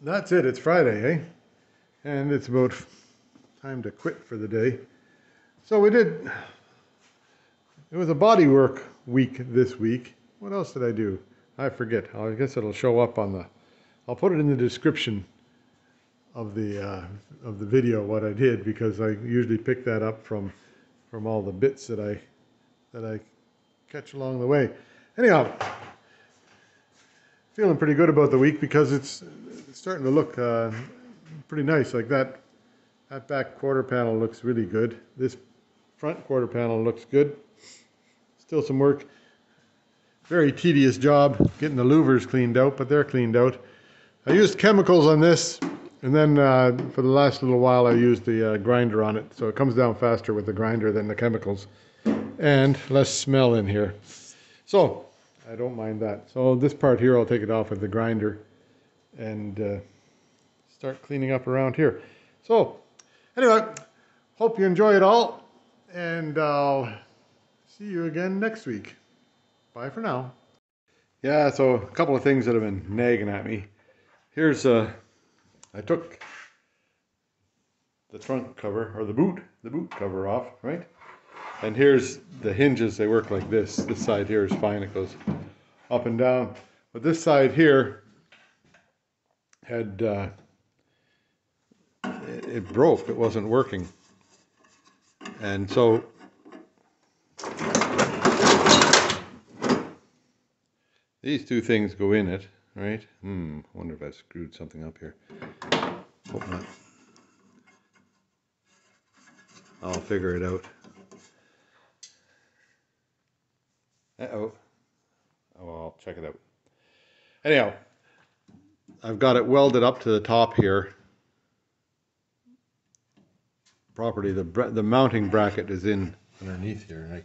that's it. It's Friday, eh? And it's about time to quit for the day. So we did, it was a bodywork week this week. What else did I do? I forget. I guess it'll show up on the, I'll put it in the description of the video what I did, because I usually pick that up from all the bits that I catch along the way. Anyhow, feeling pretty good about the week because it's starting to look pretty nice. Like that back quarter panel looks really good. This front quarter panel looks good. Still some work. Very tedious job getting the louvers cleaned out, but they're cleaned out. I used chemicals on this, and then for the last little while I used the grinder on it, so it comes down faster with the grinder than the chemicals, and less smell in here. So I don't mind that. So this part here, I'll take it off with the grinder and start cleaning up around here. So anyway, hope you enjoy it all, and I'll see you again next week. Bye for now. Yeah, so a couple of things that have been nagging at me. Here's I took the trunk cover, or the boot cover off, right? And here's the hinges. They work like this. This side here is fine. It goes up and down. But this side here had it broke. It wasn't working. And so these two things go in it, right? Wonder if I screwed something up here. Hope not. I'll figure it out. Uh-oh. Oh, I'll check it out. Anyhow, I've got it welded up to the top here. Properly, the mounting bracket is in underneath here,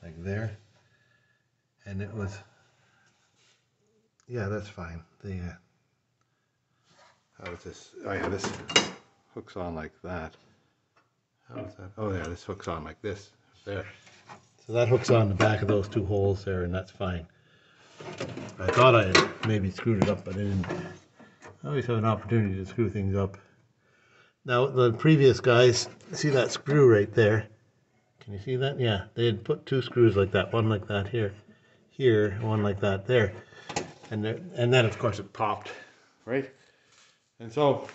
like there. And it was, yeah, that's fine. The how is this? Oh yeah, this hooks on like that. How is that? Oh yeah, this hooks on like this. There. So that hooks on the back of those two holes there, and that's fine. I thought I had maybe screwed it up, but I didn't. I always have an opportunity to screw things up. Now, the previous guys, see that screw right there? Can you see that? Yeah, they had put two screws like that, one like that here, one like that there. And then, of course, it popped, right? And so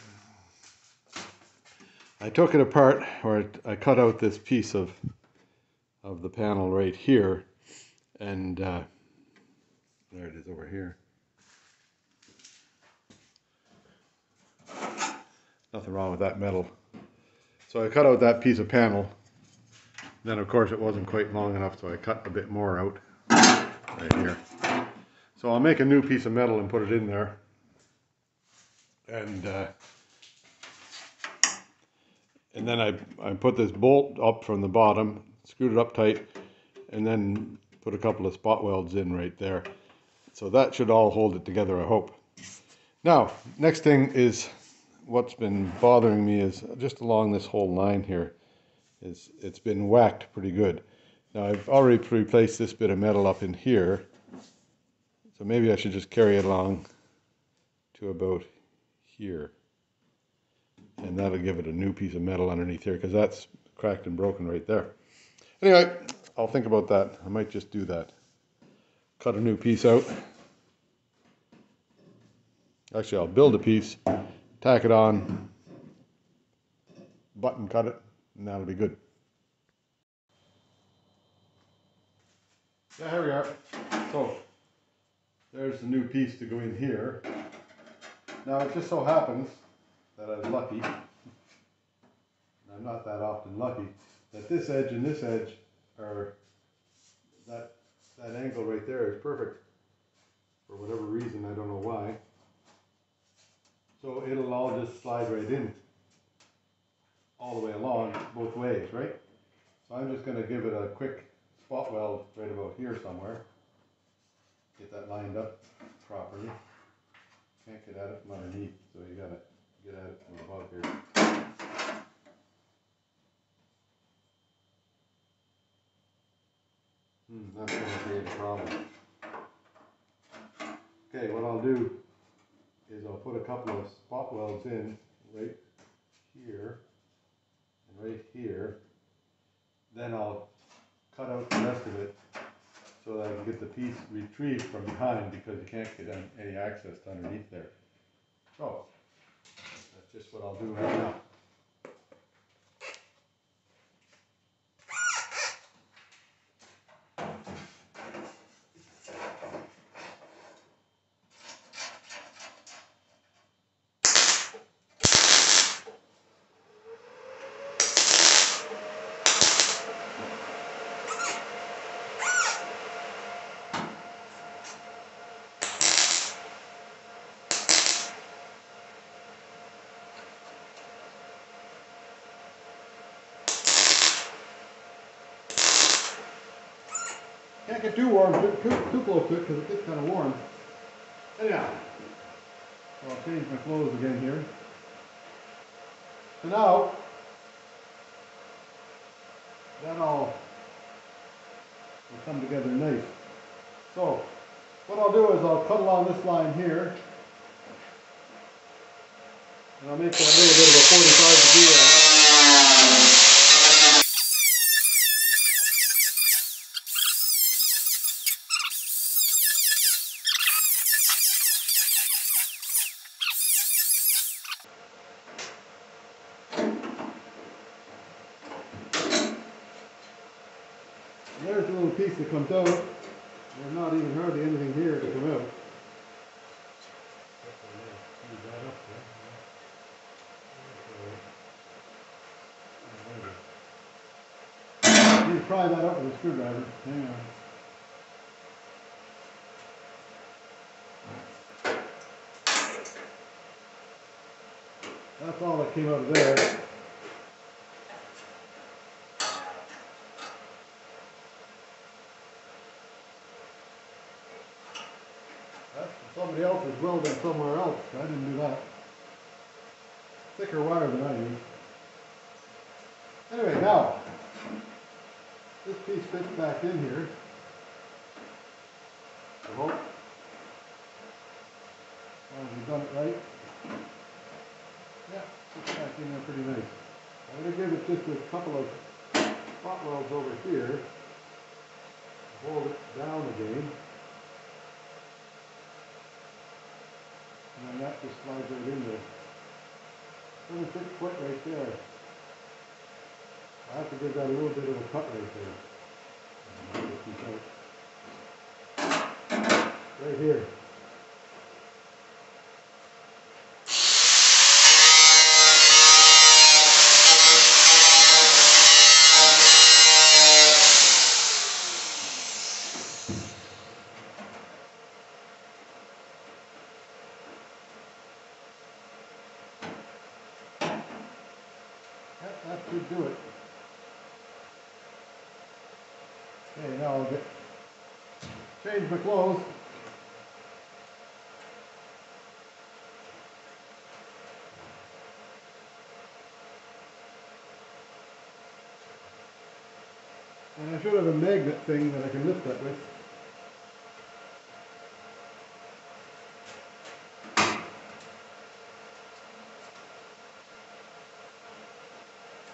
I took it apart, or I cut out this piece of the panel right here, and there it is over here. Nothing wrong with that metal. So I cut out that piece of panel. Then of course it wasn't quite long enough, so I cut a bit more out right here. So I'll make a new piece of metal and put it in there. And then I put this bolt up from the bottom, screwed it up tight, and then put a couple of spot welds in right there. So that should all hold it together, I hope. Now, next thing is, what's been bothering me is just along this whole line here, is it's been whacked pretty good. Now I've already replaced this bit of metal up in here, so maybe I should just carry it along to about here, and that'll give it a new piece of metal underneath here, because that's cracked and broken right there. Anyway, I'll think about that. I might just do that. Cut a new piece out. Actually, I'll build a piece, tack it on, button cut it, and that'll be good. Yeah, here we are. So there's the new piece to go in here. Now it just so happens that I'm lucky, and I'm not that often lucky, that this edge and this edge are, that angle right there is perfect. For whatever reason, I don't know why. So it'll all just slide right in, all the way along, both ways, right? So I'm just going to give it a quick spot weld right about here somewhere. Get that lined up properly. Can't get at it from underneath, so you got to get at it from above here. That's going to create a problem. Okay, what I'll do is I'll put a couple of spot welds in right here and right here. Then I'll cut out the rest of it so that I can get the piece retrieved from behind, because you can't get any access to underneath there. So that's just what I'll do right now. Can't get too warm, too close to it, because it gets kind of warm. Anyhow, so I'll change my clothes again here. So now, that all will come together nice. So, what I'll do is I'll cut along this line here, and I'll make that little bit of a 45 degree angle. There's a little piece that comes out. There's not even hardly anything here to come out. I need to pry that up with a screwdriver. Hang on. That's all that came out of there. Somebody else is welding somewhere else. I didn't do that. Thicker wire than I use. Anyway, now, this piece fits back in here. I hope. As long as we've done it right. Yeah, fits back in there pretty nice. I'm going to give it just a couple of spot welds over here to hold it down again. And then that just slides right in there. Doesn't fit quite right there. I have to give that a little bit of a cut right there. Right here. That should do it. Okay, now I'll change my clothes. And I should have a magnet thing that I can lift that with.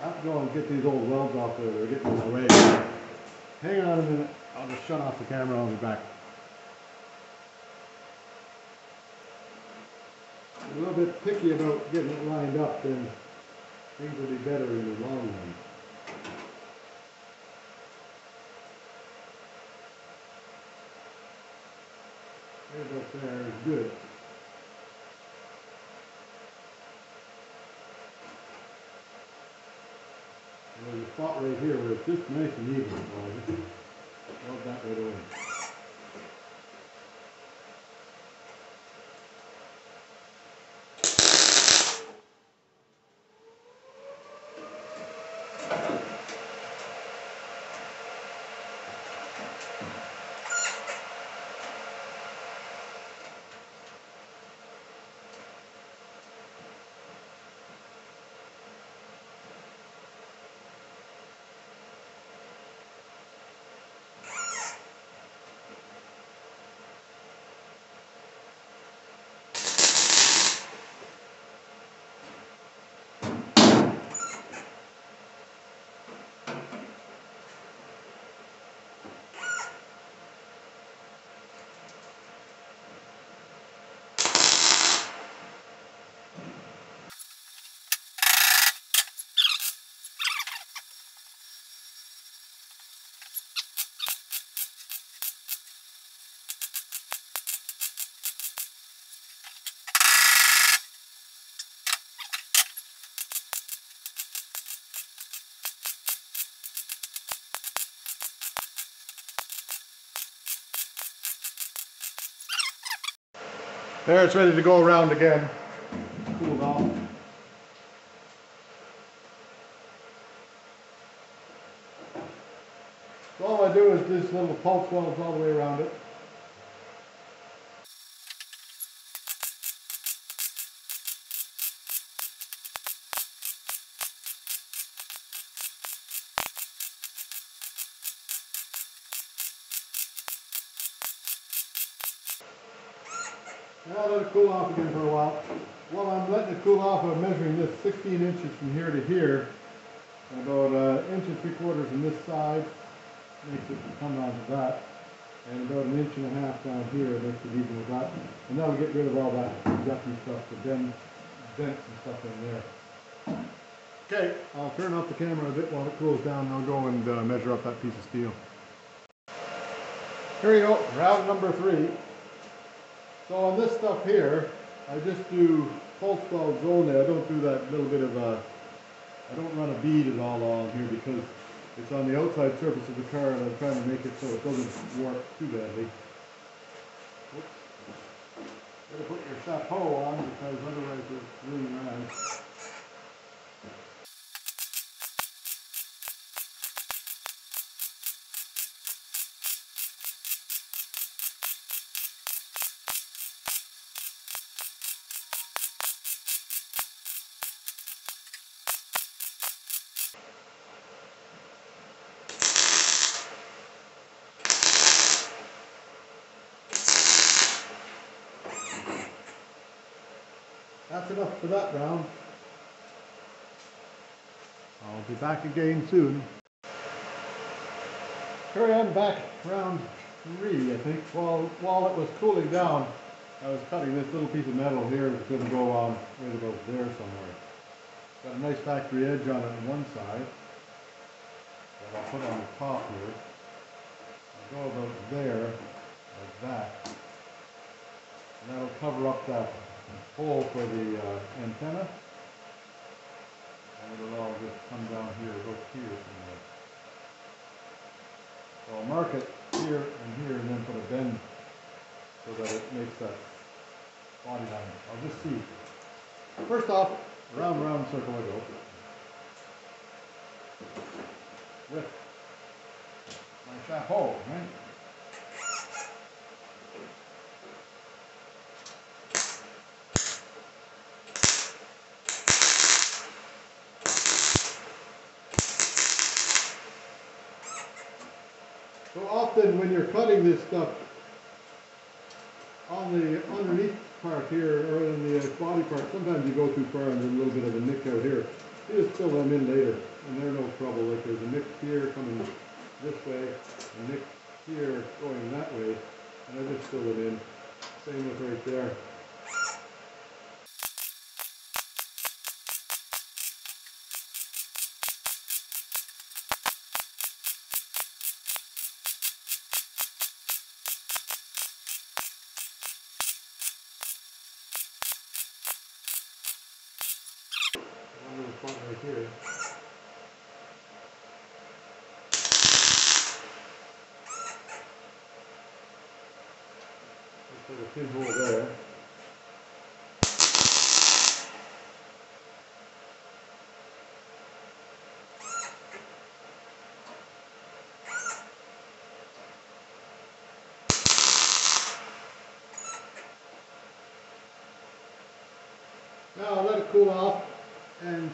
I have to go and get these old welds off there. They're getting in my way. Hang on a minute. I'll just shut off the camera and I'll be back. I'm a little bit picky about getting it lined up, then things will be better in the long run. Right about there is good. And there's a spot right here where it's just nice and even, so I'll just weld that right away. There, it's ready to go around again. Cooled off. So all I do is these little pulse welds all the way around it. Now let it cool off again for a while. While I'm letting it cool off, I'm measuring this 16 inches from here to here. And about an inch and 3/4 on this side makes it come down to that. And about an inch and a half down here makes it even with that. And that'll get rid of all that yucky stuff, the dents and stuff in there. Okay, I'll turn off the camera a bit while it cools down and I'll go and measure up that piece of steel. Here you go, round number 3. So on this stuff here, I just do pulse welds only. I don't do that little bit of I don't run a bead at all on here because it's on the outside surface of the car and I'm trying to make it so it doesn't warp too badly. Oops. Better put your chapeau on because otherwise it's really rad. That's enough for that round. I'll be back again soon. Here I am back round 3, I think. While it was cooling down, I was cutting this little piece of metal here. It's going to go on right about there somewhere. Got a nice factory edge on it on one side that I'll put on the top here. I'll go about there, like that. And that'll cover up that hole for the antenna, and it'll all just come down here, go here somewhere. So I'll mark it here and here and then put a bend so that it makes that body line. I'll just see. First off, round circle I go. With my chapeau, right? So often when you're cutting this stuff on the underneath part here or in the body part, sometimes you go too far and there's a little bit of a nick out here. You just fill them in later and they're no trouble. Like there's a nick here coming this way, a nick here going that way, and I just fill it in. Same with right there. Right here. Let's put a pinhole there. Now I'll let it cool off, and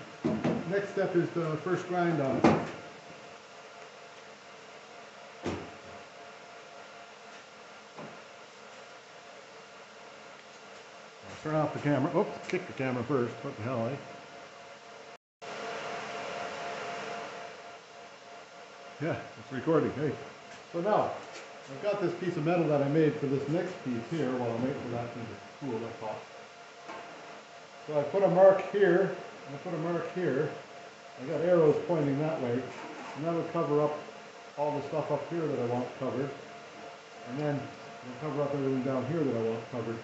next step is the first grind on it. I'll turn off the camera. Oops, kick the camera first. What the hell, eh? Yeah, it's recording, hey. So now, I've got this piece of metal that I made for this next piece here while I'm waiting for that thing to cool, that's hot. So I put a mark here, and I put a mark here. I got arrows pointing that way, and that'll cover up all the stuff up here that I want covered. And then it'll cover up everything down here that I want covered.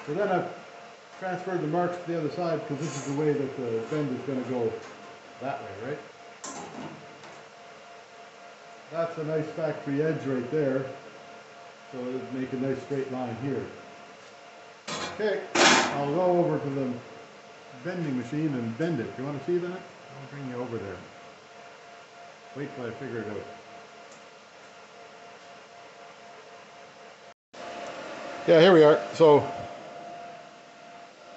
So then I've transferred the marks to the other side because this is the way that the bend is going to go that way, right? That's a nice factory edge right there. So it'll make a nice straight line here. Okay, I'll go over to the bending machine and bend it. Do you want to see that? I'll bring you over there. Wait till I figure it out. Yeah, here we are. So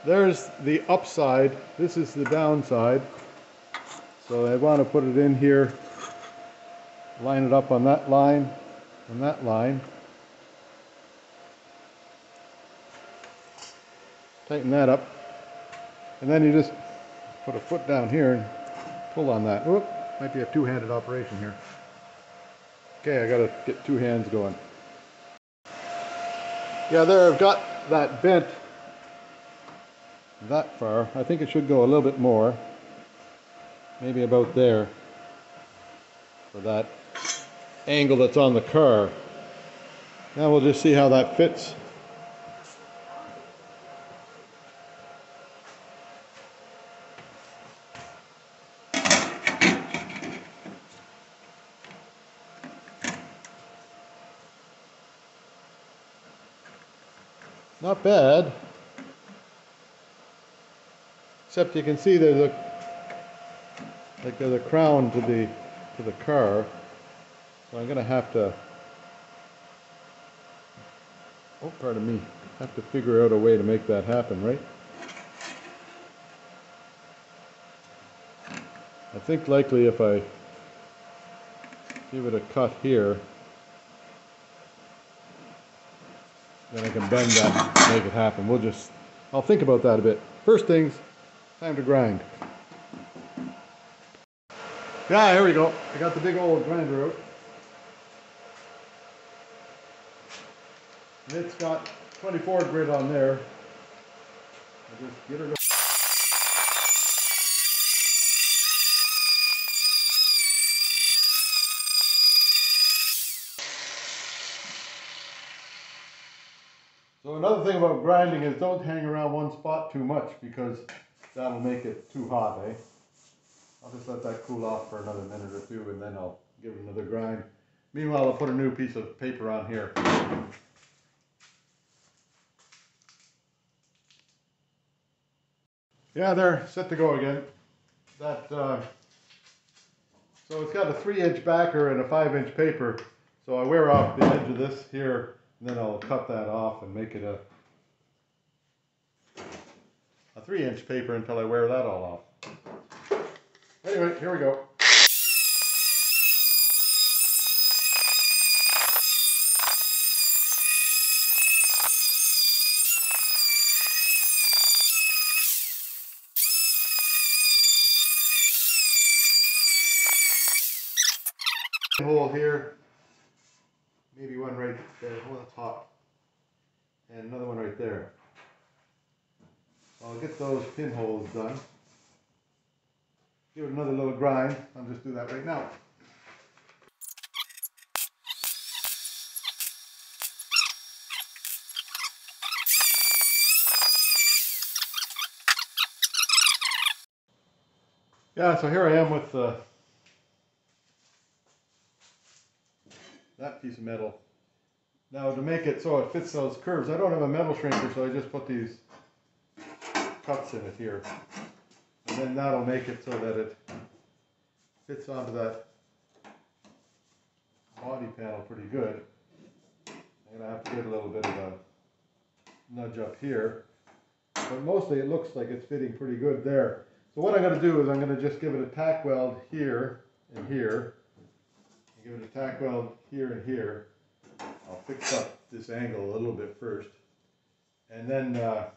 there's the upside. This is the downside. So I want to put it in here, line it up on that line and that line. Tighten that up. And then you just put a foot down here and pull on that. Whoop, might be a two-handed operation here. Okay, I gotta get two hands going. Yeah, there, I've got that bent that far. I think it should go a little bit more. Maybe about there. For that angle that's on the car. Now we'll just see how that fits. Not bad. Except you can see there's a crown to the car. So I'm gonna have to, oh pardon me, have to figure out a way to make that happen, right? I think likely if I give it a cut here, then I can bend that and make it happen. I'll think about that a bit. First things, time to grind. Yeah, here we go. I got the big old grinder out. And it's got 24 grit on there. I just get it. So another thing about grinding is don't hang around one spot too much because that'll make it too hot, eh? I'll just let that cool off for another minute or two and then I'll give it another grind. Meanwhile, I'll put a new piece of paper on here. Yeah, they're set to go again. So it's got a 3-inch backer and a 5-inch paper. So I wear off the edge of this here, and then I'll cut that off and make it a 3-inch paper until I wear that all off. Anyway, here we go. Hole here, maybe one right there, on the top, and another one right there. I'll get those pinholes done. Give it another little grind. I'll just do that right now. Yeah, so here I am with that piece of metal. Now to make it so it fits those curves, I don't have a metal shrinker, so I just put these cuts in it here. And then that'll make it so that it fits onto that body panel pretty good. I'm going to have to get a little bit of a nudge up here. But mostly it looks like it's fitting pretty good there. So what I'm going to do is I'm going to just give it a tack weld here and here. Give it a tack weld here and here. I'll fix up this angle a little bit first. And then that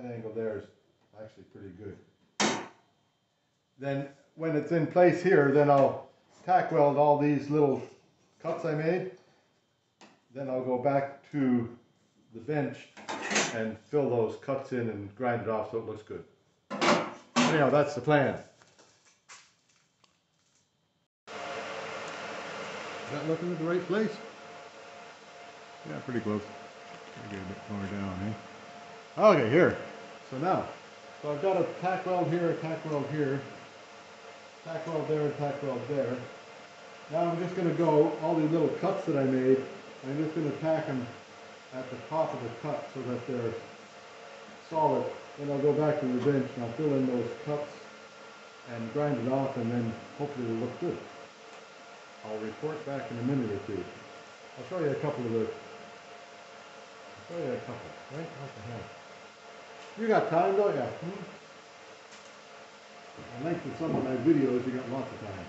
angle there is actually pretty good. Then when it's in place here, then I'll tack weld all these little cuts I made. Then I'll go back to the bench and fill those cuts in and grind it off so it looks good. Anyhow, that's the plan. Is that looking at the right place? Yeah, pretty close. Get a bit more down, eh? Okay, here. So I've got a tack weld here, a tack weld here. tack weld there and tack weld there. Now I'm just going to go, all these little cuts that I made, I'm just going to tack them at the top of the cut so that they're solid. Then I'll go back to the bench and I'll fill in those cuts and grind it off, and then hopefully it'll look good. I'll report back in a minute or two. I'll show you a couple of the, right? What the hell? You got time, don't you? The length of some of my videos, you got lots of time.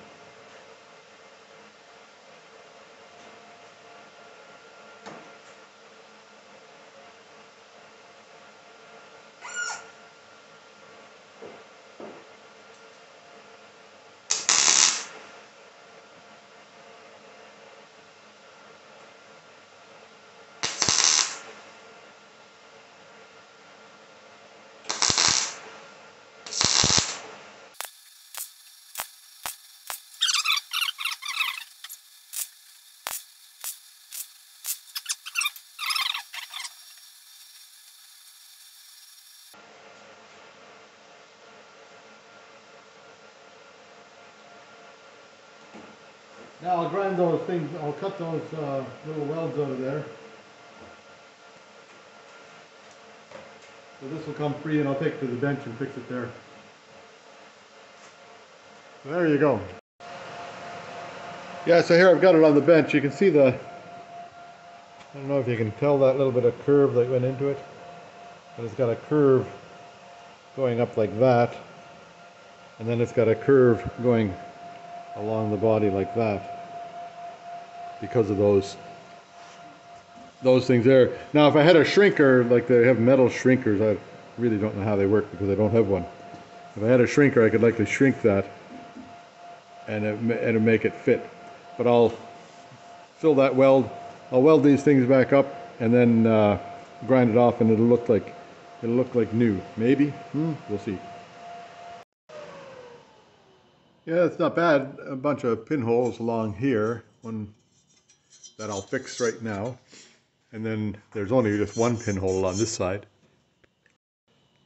Now I'll grind those things, I'll cut those little welds out of there. So this will come free and I'll take it to the bench and fix it there. There you go. Yeah, so here I've got it on the bench. You can see the, I don't know if you can tell that little bit of curve that went into it, but it's got a curve going up like that, and then it's got a curve going along the body like that because of those things there. Now if I had a shrinker, like they have metal shrinkers, I really don't know how they work because I don't have one. If I had a shrinker, I could likely shrink that and it'd make it fit. But I'll fill that weld, I'll weld these things back up and then grind it off, and it'll look like new. Maybe? We'll see. Yeah, it's not bad. A bunch of pinholes along here, one that I'll fix right now. And then there's only just one pinhole on this side.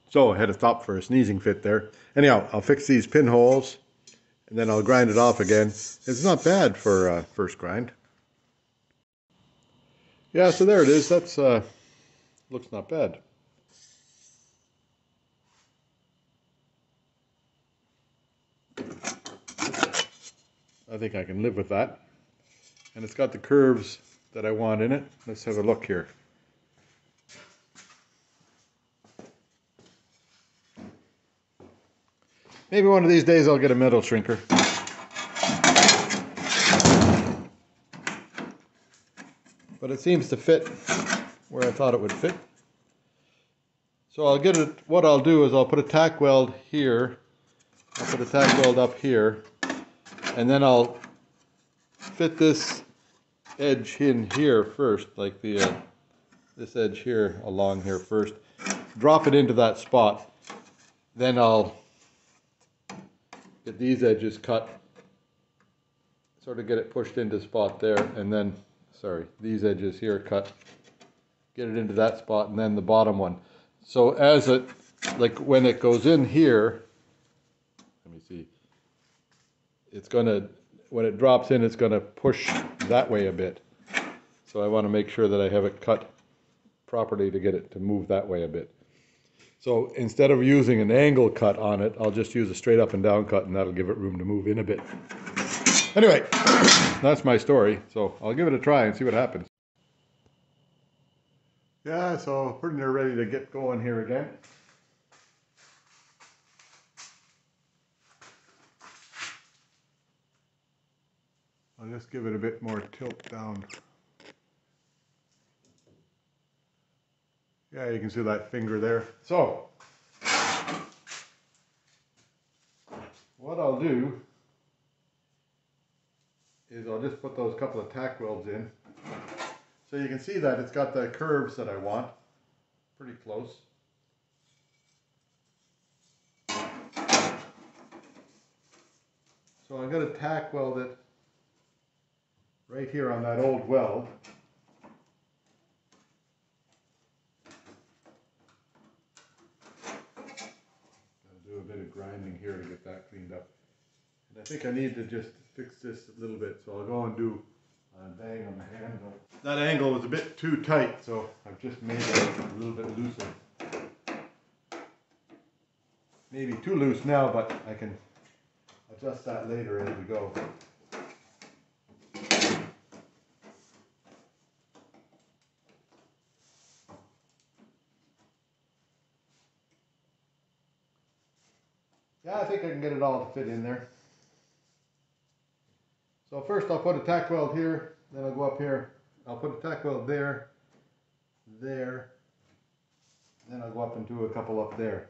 So I had to stop for a sneezing fit there. Anyhow, I'll fix these pinholes and then I'll grind it off again. It's not bad for a first grind. Yeah, so there it is. That's looks not bad. I think I can live with that. And it's got the curves that I want in it. Let's have a look here. Maybe one of these days I'll get a metal shrinker. But it seems to fit where I thought it would fit. So I'll get it, what I'll do is I'll put a tack weld here, I'll put a tack weld up here, and then I'll fit this edge in here first, like the this edge here along here first, drop it into that spot, then I'll get these edges cut, sort of get it pushed into spot there, and then, sorry, these edges here cut, get it into that spot, and then the bottom one. So as it, like when it goes in here, let me see, it's gonna, when it drops in, it's gonna push that way a bit. So I want to make sure that I have it cut properly to get it to move that way a bit. So instead of using an angle cut on it, I'll just use a straight up and down cut, and that'll give it room to move in a bit. Anyway, that's my story. So I'll give it a try and see what happens. Yeah, so pretty near ready to get going here again. I'll just give it a bit more tilt down. Yeah, you can see that finger there. So, what I'll do is I'll just put those couple of tack welds in. So you can see that it's got the curves that I want, pretty close. So I'm going to tack weld it right here on that old weld. I'll do a bit of grinding here to get that cleaned up. I think I need to just fix this a little bit, so I'll go and do a bang on the handle. That angle was a bit too tight, so I've just made it a little bit looser. Maybe too loose now, but I can adjust that later as we go. Yeah, I think I can get it all to fit in there. So first I'll put a tack weld here, then I'll go up here. I'll put a tack weld there, there, then I'll go up and do a couple up there.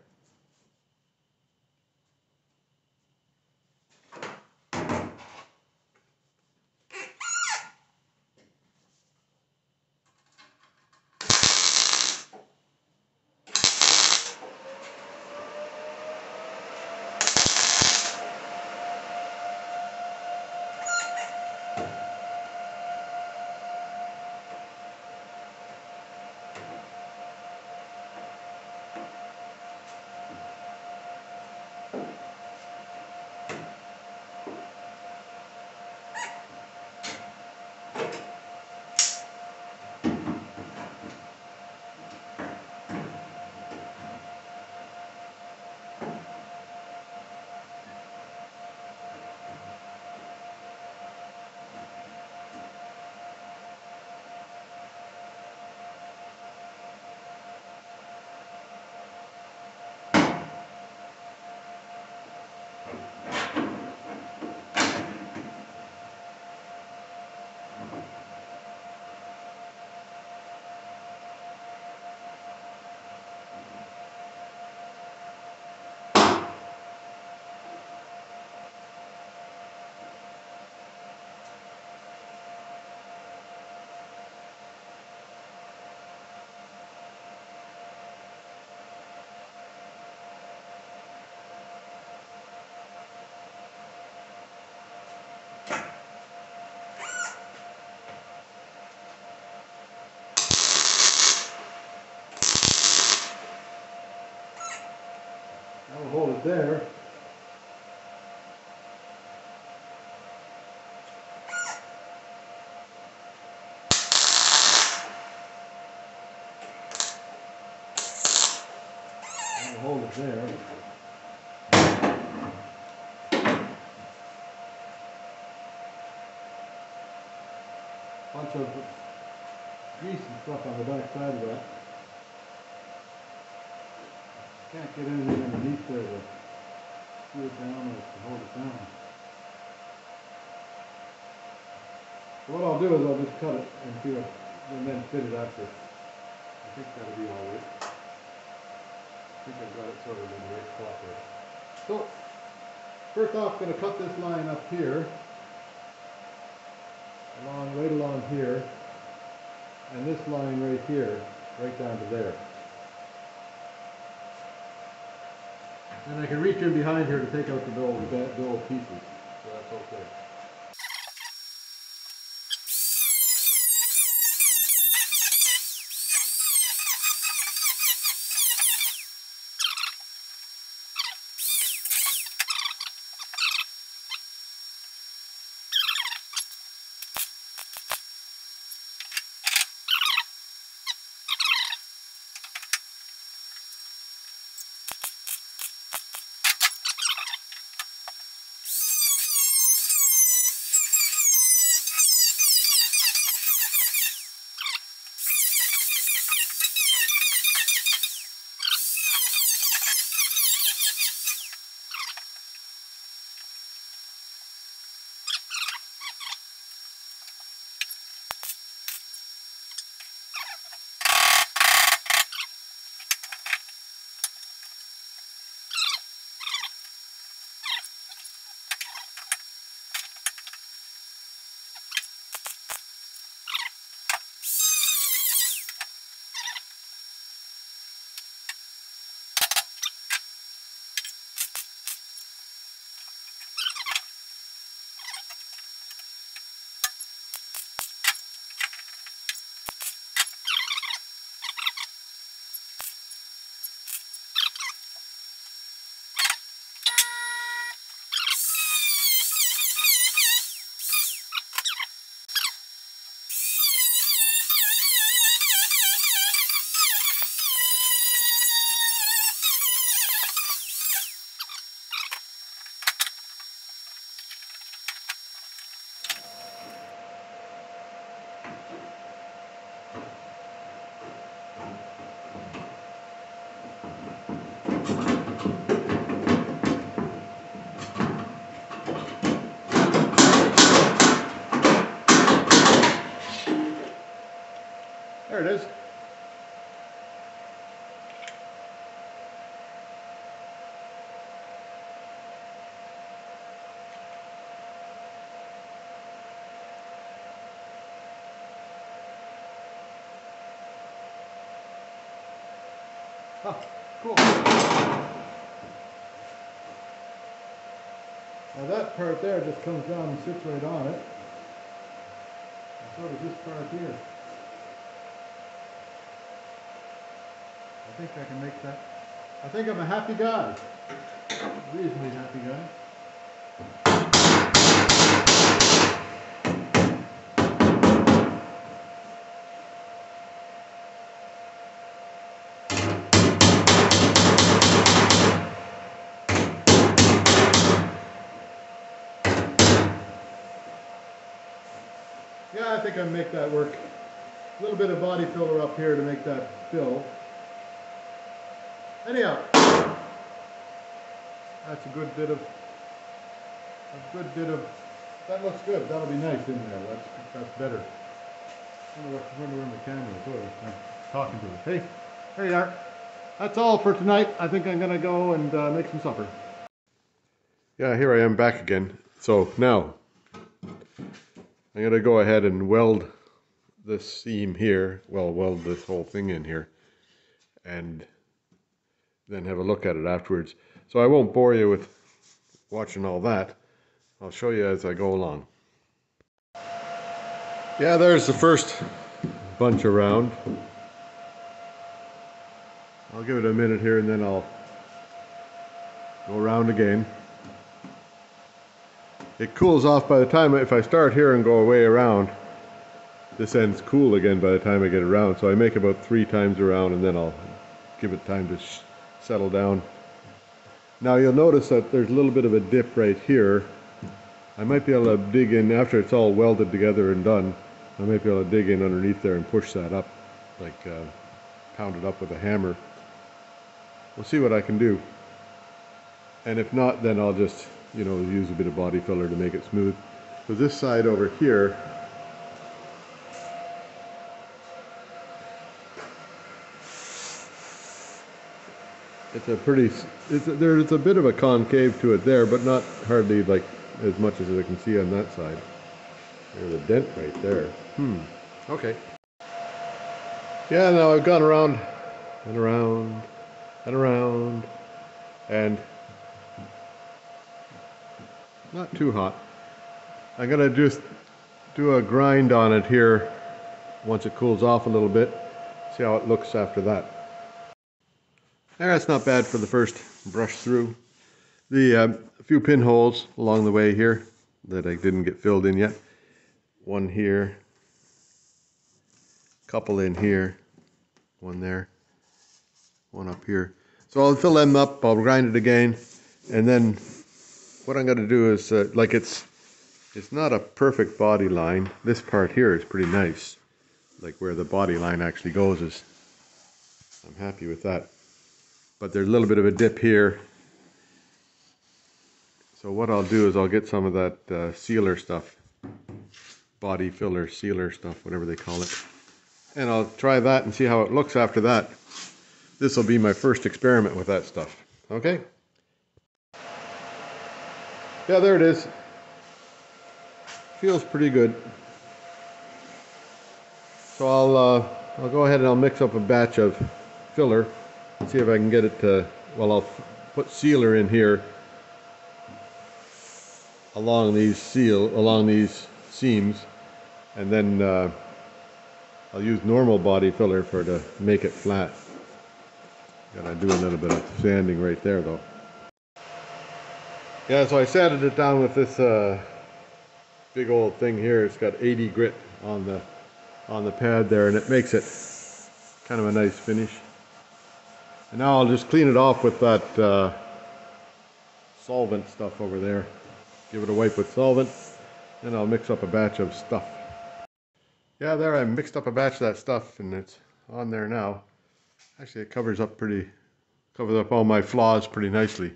I'll hold it there. I'll hold it there. Bunch of grease and stuff on the back side of that. Can't get anything underneath there to screw it down or to hold it down. So what I'll do is I'll just cut it and feel it, and then fit it after. I think that'll be all right. I think I've got it sort of in the right spot there. So first off, I'm going to cut this line up here, right along here, and this line right here, right down to there. And I can reach in behind here to take out the dull pieces, so that's okay. There it is. Oh, cool. Now that part there just comes down and sits right on it. And so does this part here. I think I can make that. I think I'm a happy guy. Reasonably happy guy. Yeah, I think I can make that work. A little bit of body filler up here to make that fill. Anyhow, that's a good bit of, that looks good. That'll be nice in there. That's better. I wonder where my camera is. Oh, I'm talking to it. Hey, there you are. That's all for tonight. I think I'm gonna go and make some supper. Yeah, here I am back again. So now, I'm gonna go ahead and weld this seam here. Well, weld this whole thing in here. And then have a look at it afterwards. So I won't bore you with watching all that. I'll show you as I go along. Yeah, there's the first bunch around. I'll give it a minute here and then I'll go around again. It cools off by the time, if I start here and go away around, this end's cool again by the time I get around. So I make about 3 times around and then I'll give it time to settle down. Now you'll notice that there's a little bit of a dip right here. I might be able to dig in after it's all welded together and done. I might be able to dig in underneath there and push that up, like pound it up with a hammer. We'll see what I can do. And if not, then I'll just, use a bit of body filler to make it smooth. So this side over here, there's a bit of a concave to it there, but not hardly like as much as I can see on that side. There's a dent right there. Okay. Yeah, now I've gone around and around and around, and not too hot. I'm gonna just do a grind on it here once it cools off a little bit. See how it looks after that. That's not bad for the first brush through. A few pinholes along the way here that I didn't get filled in yet. One here, couple in here, one there, one up here. So I'll fill them up, I'll grind it again, and then what I'm going to do is, it's not a perfect body line. This part here is pretty nice. Like where the body line actually goes is, I'm happy with that. But there's a little bit of a dip here. So what I'll do is I'll get some of that sealer stuff, body filler, sealer stuff, whatever they call it. And I'll try that and see how it looks after that. This will be my first experiment with that stuff. Okay? Yeah, there it is. Feels pretty good. So I'll go ahead and I'll mix up a batch of filler. See if I can get it to, I'll put sealer in here along these seams, and then I'll use normal body filler to make it flat. Gotta do a little bit of sanding right there though. Yeah, so I sanded it down with this big old thing here. It's got 80 grit on the pad there, and it makes it kind of a nice finish. And now I'll just clean it off with that solvent stuff over there. Give it a wipe with solvent, and I'll mix up a batch of stuff. Yeah, there I mixed up a batch of that stuff and it's on there now. Actually, it covers up all my flaws pretty nicely.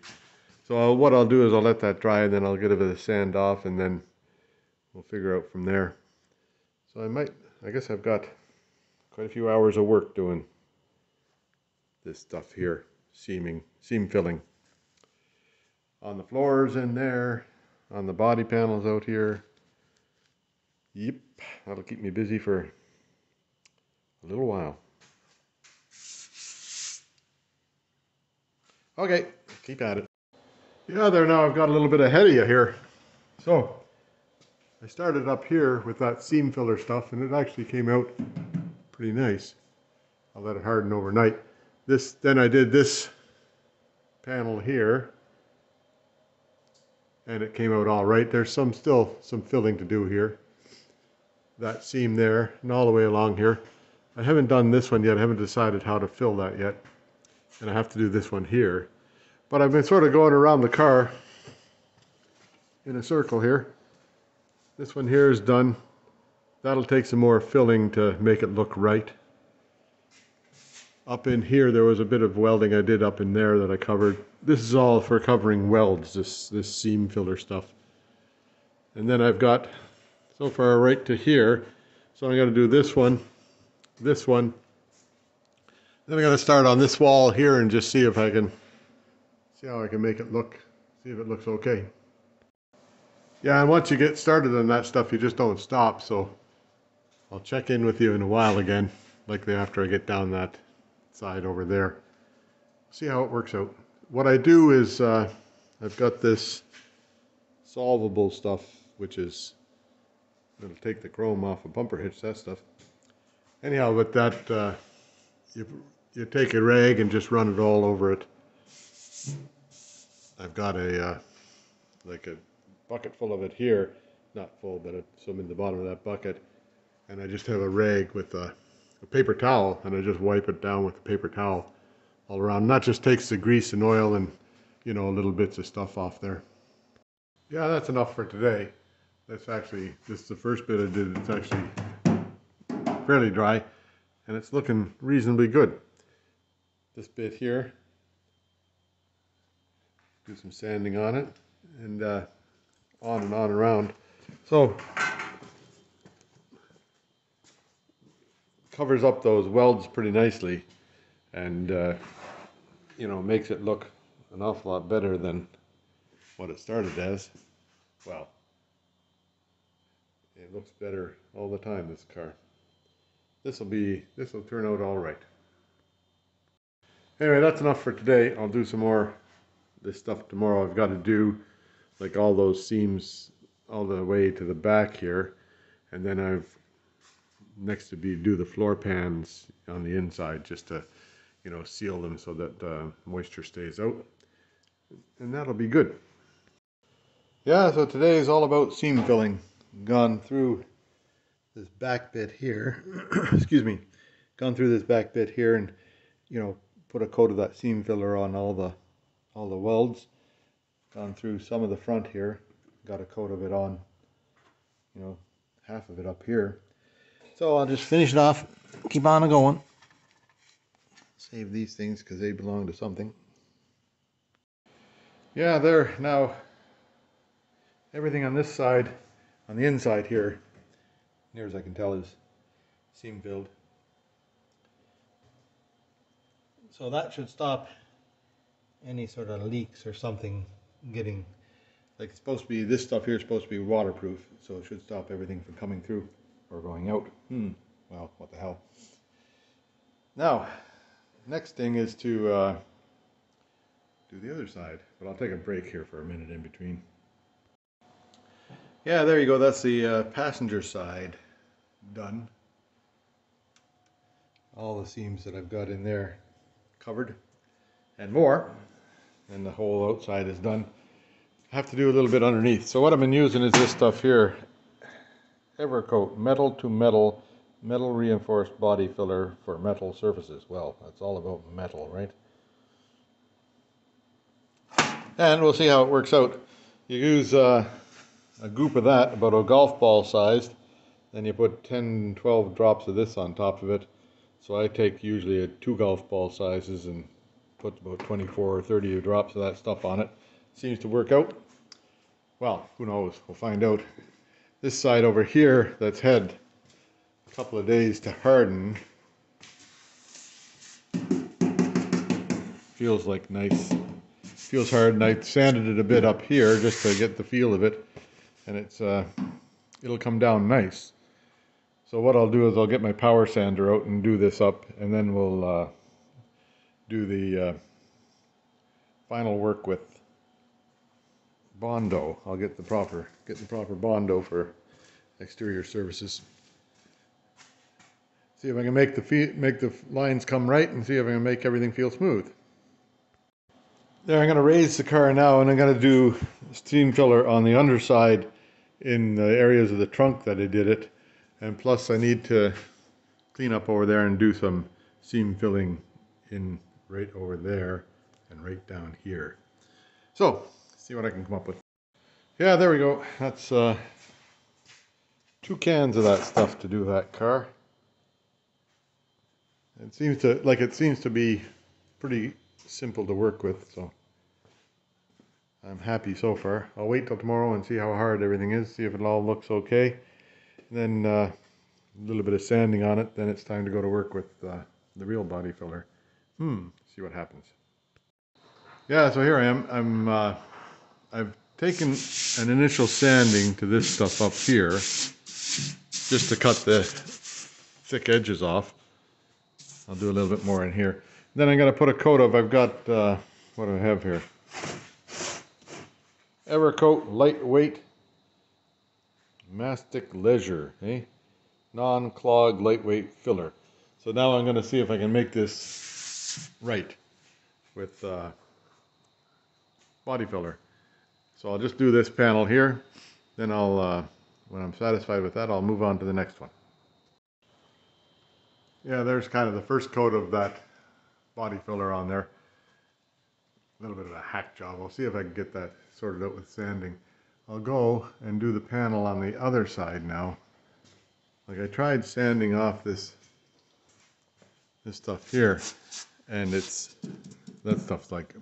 So what I'll do is I'll let that dry and then I'll get a bit of sand off and then we'll figure out from there. So I guess I've got quite a few hours of work doing this stuff here, seam filling. On the floors in there, on the body panels out here. Yep, that'll keep me busy for a little while. Okay, keep at it. Yeah, there now I've got a little bit ahead of you here. So, I started up here with that seam filler stuff and it actually came out pretty nice. I'll let it harden overnight. Then I did this panel here and it came out all right. There's still some filling to do here. That seam there and all the way along here. I haven't done this one yet. I haven't decided how to fill that yet. And I have to do this one here. But I've been sort of going around the car in a circle here. This one here is done. That'll take some more filling to make it look right. Up in here there was a bit of welding I did up in there that I covered. This is all for covering welds, this seam filler stuff. And then I've got so far right to here. So I'm going to do this one. Then I'm going to start on this wall here and just see how I can make it look, see if it looks okay. Yeah, and once you get started on that stuff, you just don't stop. So I'll check in with you in a while again, likely after I get down that side over there. See how it works out. What I do is I've got this solvable stuff, which is it'll take the chrome off a bumper hitch, that stuff. Anyhow, with that, you take a rag and just run it all over it. I've got like a bucket full of it here, not full, but some in the bottom of that bucket, and I just have a rag with a paper towel, and I just wipe it down with the paper towel all around. And that just takes the grease and oil and little bits of stuff off there. Yeah, that's enough for today. This is the first bit I did. It's actually fairly dry, and it's looking reasonably good. This bit here, do some sanding on it, and on and on around. So covers up those welds pretty nicely, and makes it look an awful lot better than what it started as. Well, it looks better all the time, this car. This will turn out all right. Anyway, that's enough for today. I'll do some more this stuff tomorrow. I've got to do like all those seams all the way to the back here, and then do the floor pans on the inside just to seal them so that moisture stays out, and that'll be good. Yeah, so today is all about seam filling. Gone through this back bit here excuse me, gone through this back bit here and put a coat of that seam filler on all the welds. Gone through some of the front here, got a coat of it on half of it up here. So I'll just finish it off, keep on going. Save these things because they belong to something. Yeah, there now. Everything on this side, on the inside here, near as I can tell, is seam filled. So that should stop any sort of leaks or something getting, like, it's supposed to be, this stuff here is supposed to be waterproof, so it should stop everything from coming through or going out. Well, what the hell. Now, next thing is to do the other side, but I'll take a break here for a minute in between. Yeah, there you go. That's the passenger side done. All the seams that I've got in there covered and more, and the whole outside is done. I have to do a little bit underneath. So what I've been using is this stuff here, Evercoat metal to metal reinforced body filler for metal surfaces. Well, that's all about metal, right? And we'll see how it works out. You use a goop of that, about a golf ball sized, Then you put 10, 12 drops of this on top of it. So I take usually 2 golf ball sizes and put about 24 or 30 drops of that stuff on it. Seems to work out. Well, who knows? We'll find out. This side over here that's had a couple of days to harden feels like nice. Feels hard, and I sanded it a bit up here just to get the feel of it, and it'll come down nice. So what I'll do is I'll get my power sander out and do this up, and then we'll do the final work with Bondo. I'll get the proper Bondo for exterior surfaces. See if I can make the lines come right, and see if I can make everything feel smooth. There, I'm going to raise the car now, and I'm going to do steam filler on the underside in the areas of the trunk that I did it, and plus I need to clean up over there and do some seam filling in right over there and right down here. So, see what I can come up with. Yeah, there we go. That's 2 cans of that stuff to do that car. It seems to be pretty simple to work with, so I'm happy so far. I'll wait till tomorrow and see how hard everything is, see if it all looks okay. And then a little bit of sanding on it, then it's time to go to work with the real body filler. See what happens. Yeah, so here I am. I've taken an initial sanding to this stuff up here, just to cut the thick edges off. I'll do a little bit more in here. Then I'm going to put a coat of, I've got, what do I have here? Evercoat Lightweight Mastic Leisure, non-clog lightweight filler. So now I'm going to see if I can make this right with body filler. So I'll just do this panel here, then I'll, when I'm satisfied with that, I'll move on to the next one. Yeah, there's kind of the first coat of that body filler on there. A little bit of a hack job. I'll see if I can get that sorted out with sanding. I'll go and do the panel on the other side now. Like I tried sanding off this stuff here, and that stuff's like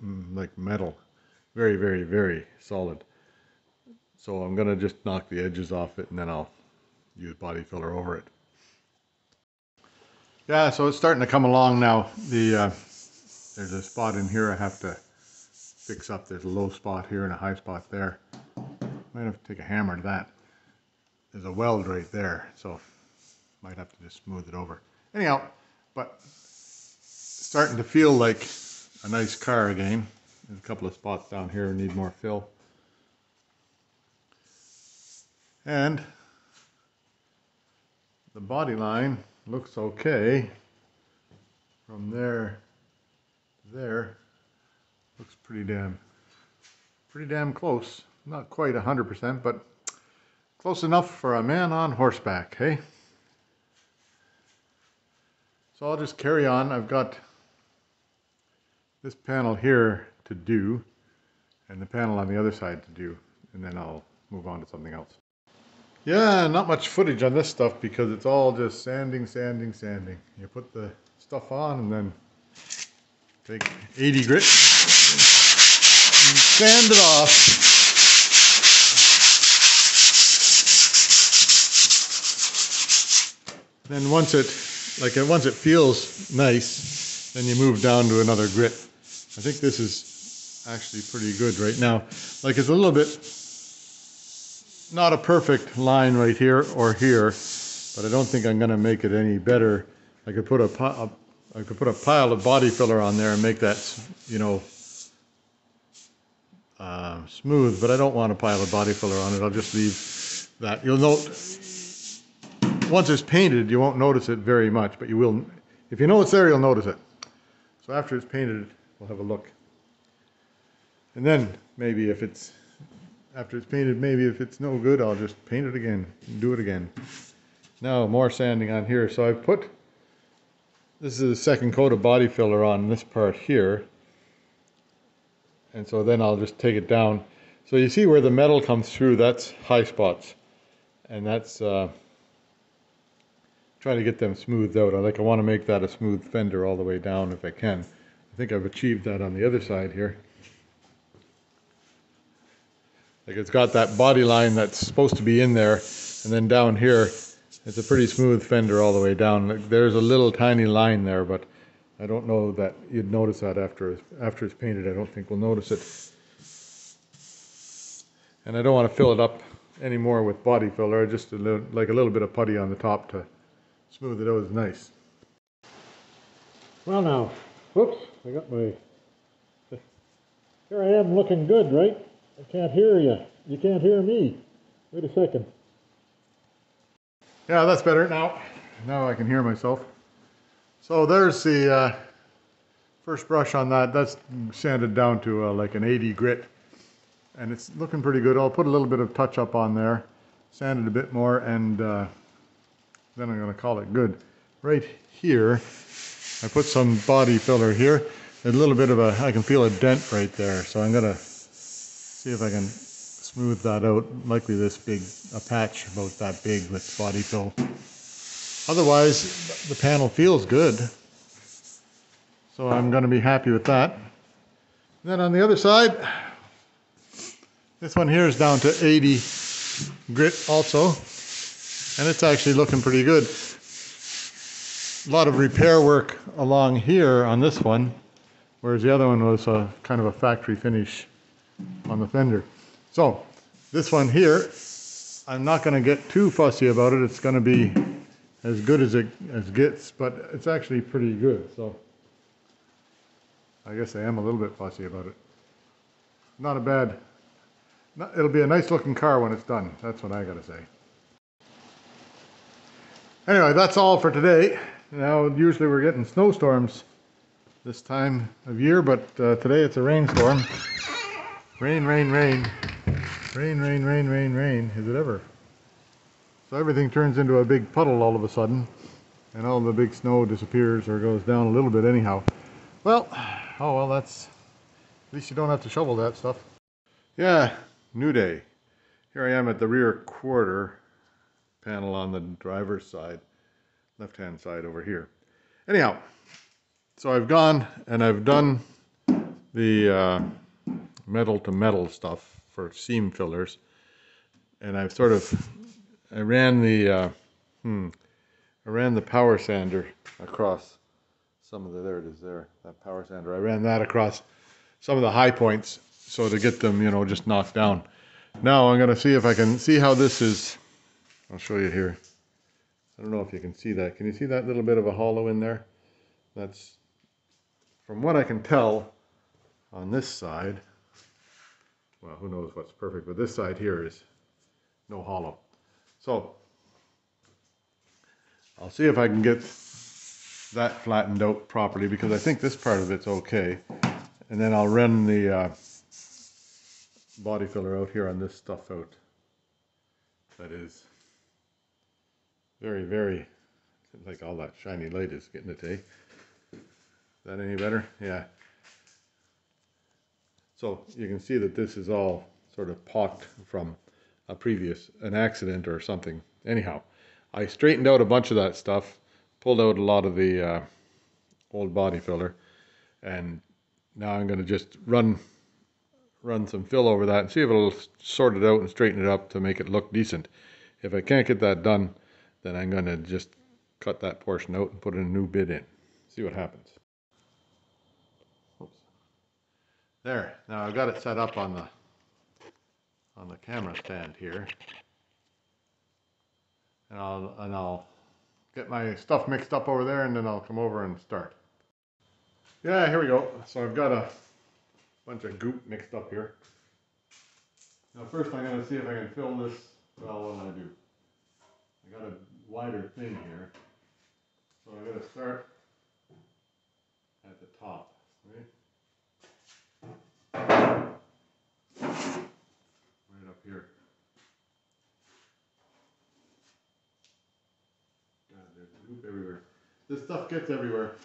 metal, very, very, very solid. So I'm gonna just knock the edges off it, and then I'll use body filler over it. Yeah, so it's starting to come along now. There's a spot in here I have to fix up. There's a low spot here and a high spot there. Might have to take a hammer to that. There's a weld right there, so might have to just smooth it over. Anyhow, but starting to feel like a nice car again. There's a couple of spots down here need more fill. And the body line looks okay. From there to there, looks pretty damn close. Not quite 100%, but close enough for a man on horseback, hey? So I'll just carry on. I've got this panel here to do, and the panel on the other side to do, and then I'll move on to something else. Yeah, not much footage on this stuff because it's all just sanding. You put the stuff on and then take 80 grit and sand it off. Then once it feels nice, then you move down to another grit. I think this is actually pretty good right now. Like it's a little bit, not a perfect line right here or here, but I don't think I'm going to make it any better. I could put a pile of body filler on there and make that, smooth, but I don't want a pile of body filler on it. I'll just leave that. You'll note, once it's painted, you won't notice it very much, but you will, if you know it's there, you'll notice it. So after it's painted, we'll have a look. And then maybe after it's painted, maybe if it's no good, I'll just paint it again and do it again. Now more sanding on here. So I've put, this is the second coat of body filler on this part here. And so then I'll just take it down. So you see where the metal comes through, that's high spots. And that's try to get them smoothed out. I want to make that a smooth fender all the way down if I can. I think I've achieved that on the other side here. Like it's got that body line that's supposed to be in there, and then down here it's a pretty smooth fender all the way down. Like there's a little tiny line there, but I don't know that you'd notice that after it's painted. I don't think we'll notice it. And I don't want to fill it up anymore with body filler. Just like a little bit of putty on the top to smooth it out is nice. Well now, whoops, I got my... Here I am looking good, right? I can't hear you. You can't hear me. Wait a second. Yeah, that's better now. Now I can hear myself. So there's the first brush on that. That's sanded down to like an 80 grit. And it's looking pretty good. I'll put a little bit of touch up on there. Sand it a bit more, and then I'm going to call it good. Right here, I put some body filler here. A little bit of I can feel a dent right there. So I'm going to see if I can smooth that out. Likely this big, a patch about that big with body fill. Otherwise, the panel feels good. So I'm going to be happy with that. Then on the other side, this one here is down to 80 grit also. And it's actually looking pretty good. A lot of repair work along here on this one, whereas the other one was kind of a factory finish on the fender. So this one here, I'm not going to get too fussy about it. It's going to be as good as it gets, but it's actually pretty good. So I guess I am a little bit fussy about it. Not a bad, it'll be a nice looking car when it's done. That's what I got to say. Anyway, that's all for today. Now, usually we're getting snowstorms this time of year, but today it's a rainstorm. Rain, rain, rain. Rain, rain, rain, rain, rain. Is it ever? So everything turns into a big puddle all of a sudden, and all the big snow disappears or goes down a little bit anyhow. Well, oh well, that's... At least you don't have to shovel that stuff. Yeah, new day. Here I am at the rear quarter panel on the driver's side, left-hand side over here. Anyhow, so I've gone and I've done the metal to metal stuff for seam fillers, and I've sort of I ran the power sander across some of the, there it is there, that power sander. I ran that across some of the high points so to get them, you know, just knocked down. Now I'm going to see if I can see how this is. I'll show you here. I don't know if you can see that. Can you see that little bit of a hollow in there? That's, from what I can tell, on this side, well, who knows what's perfect, but this side here is no hollow. So, I'll see if I can get that flattened out properly, because I think this part of it's okay. And then I'll run the body filler out here on this stuff out. That is very, very, like all that shiny light is getting it, eh? Is that any better? Yeah. So you can see that this is all sort of pocked from an accident or something. Anyhow, I straightened out a bunch of that stuff, pulled out a lot of the old body filler, and now I'm going to just run some fill over that and see if it'll sort it out and straighten it up to make it look decent. If I can't get that done, then I'm going to just cut that portion out and put a new bit in. See what happens. Oops. There. Now I've got it set up on the camera stand here, and I'll get my stuff mixed up over there, and then I'll come over and start. Yeah, here we go. So I've got a bunch of goop mixed up here. Now first I'm going to see if I can fill this well when I do. I got a wider thing here, so I'm going to start at the top, right? Right up here. God, there's goop everywhere. This stuff gets everywhere.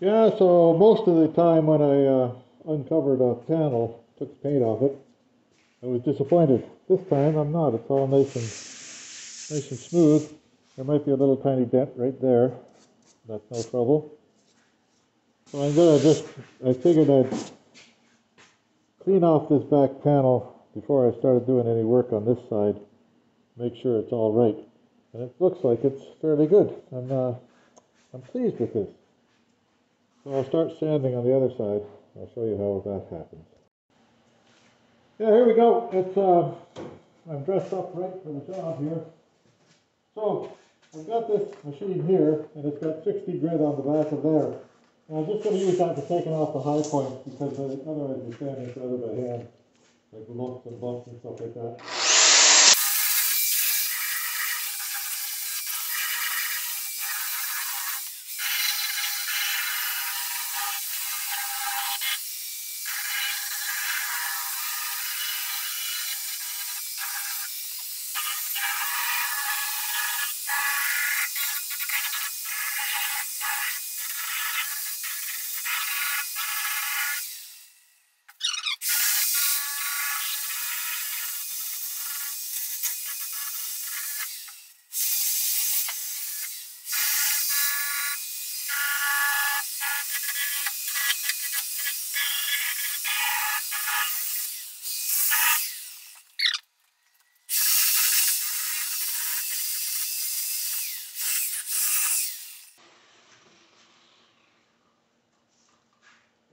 Yeah, so most of the time when I uncovered a panel, took the paint off it, I was disappointed. This time I'm not. It's all nice and smooth. There might be a little tiny dent right there. That's no trouble. So I'm gonna I figured I'd clean off this back panel before I started doing any work on this side. Make sure it's all right. And it looks like it's fairly good. I'm pleased with this. So I'll start sanding on the other side. I'll show you how that happens. Yeah, here we go. I'm dressed up right for the job here. So I've got this machine here, and it's got 60 grit on the back of there. And I'm just going to use that for taking off the high points because otherwise you're sanding each other by hand, like lumps and bumps and stuff like that.